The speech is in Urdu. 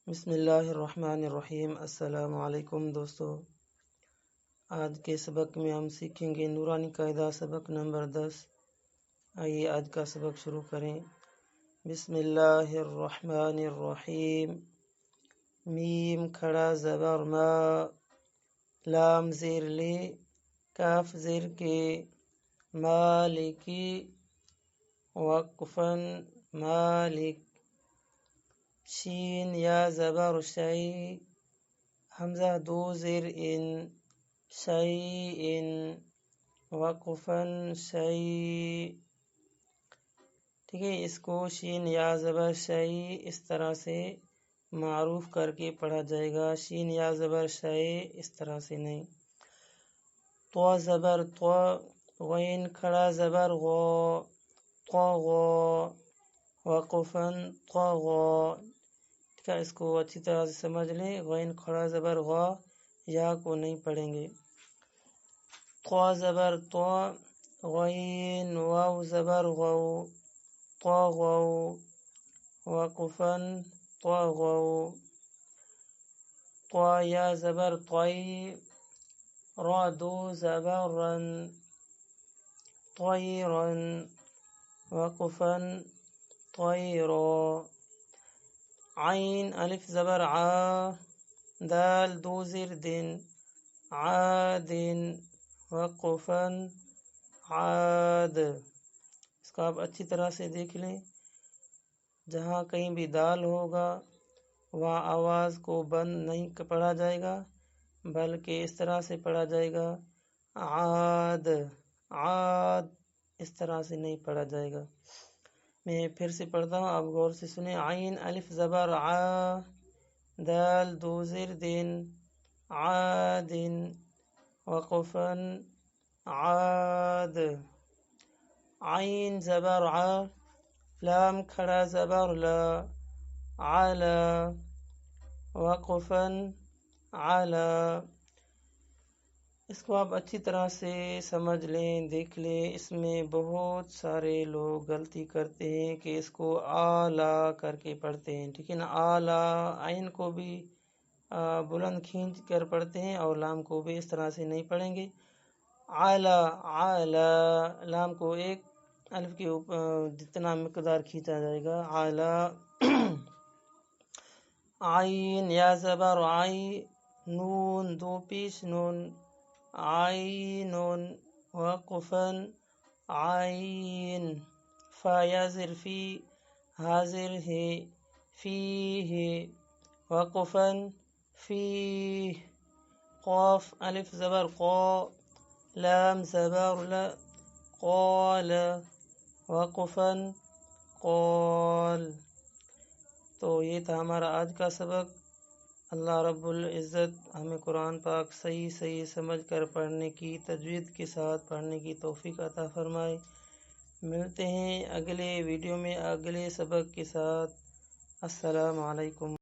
بسم اللہ الرحمن الرحیم۔ السلام علیکم دوستو، آج کے سبق میں ہم سیکھیں گے نورانی قاعدہ سبق نمبر 10۔ آئیے آج کا سبق شروع کریں۔ بسم اللہ الرحمن الرحیم۔ میم کھڑا زبر ما، لام زیر لے، کاف زیر کے، مالکی، وقفاً مالک، شین یا زبر شئی، حمزہ دو زیر ان، شیئن، وقفاً شئی۔ ٹھیک ہے، اس کو شین یا زبر شئی اس طرح سے معروف کر کے پڑھا جائے گا، شین یا زبر شئی اس طرح سے نہیں۔ تو زبر تو، غین کھڑا زبر غو، تو غو، وقفاً تو غو۔ اس کو اچھی طرح سے سمجھ لیں، غین کھڑا زبر غا، یا کو نہیں پڑھیں گے۔ تو زبر تو، غین واو زبر غو، تو غو، وقفاً تو غو۔ تو یا زبر طوی، را دو زبر رن، طیرن، وقفاً طیرا۔ عین الف زبر عا، دال دو زیر دن، عادن، وقفاً عاد۔ اس کو آپ اچھی طرح سے دیکھ لیں، جہاں کہیں بھی دال ہوگا وہاں آواز کو بند نہیں پڑھا جائے گا، بلکہ اس طرح سے پڑھا جائے گا، عاد، عاد، اس طرح سے نہیں پڑھا جائے گا۔ میں پھر سے پڑھتا ہوں، آپ غور سے سنیں۔ عین الف زبر عا، دال دو زیر دن، عادن، وقفاً عاد۔ عین زبر ع، لام کھڑا زبر لا، علا، وقفاً علا۔ اس کو آپ اچھی طرح سے سمجھ لیں، دیکھ لیں۔ اس میں بہت سارے لوگ غلطی کرتے ہیں کہ اس کو آلہ کر کے پڑھتے ہیں، ٹھیک ہے نا، آلہ، عین کو بھی بلند کھینچ کر پڑھتے ہیں اور لام کو بھی اس طرح سے نہیں پڑھیں گے۔ آلہ، آلہ، لام کو ایک الف کے اوپر جتنا مقدار کھینچا جائے گا، آلہ۔ عین یا زبر عی، نون دو پیش نون، عینن، وقفاً عین۔ فا یا زر فی، حاضر ہے، فیہ، وقفاً فیہ۔ قاف الف زبر قا، لام زبر لا، قال، وقفاً قال۔ تو یہ تھا ہمارا آج کا سبق۔ اللہ رب العزت ہمیں قرآن پاک صحیح سمجھ کر پڑھنے کی، تجوید کے ساتھ پڑھنے کی توفیق عطا فرمائے۔ ملتے ہیں اگلے ویڈیو میں اگلے سبق کے ساتھ۔ السلام علیکم۔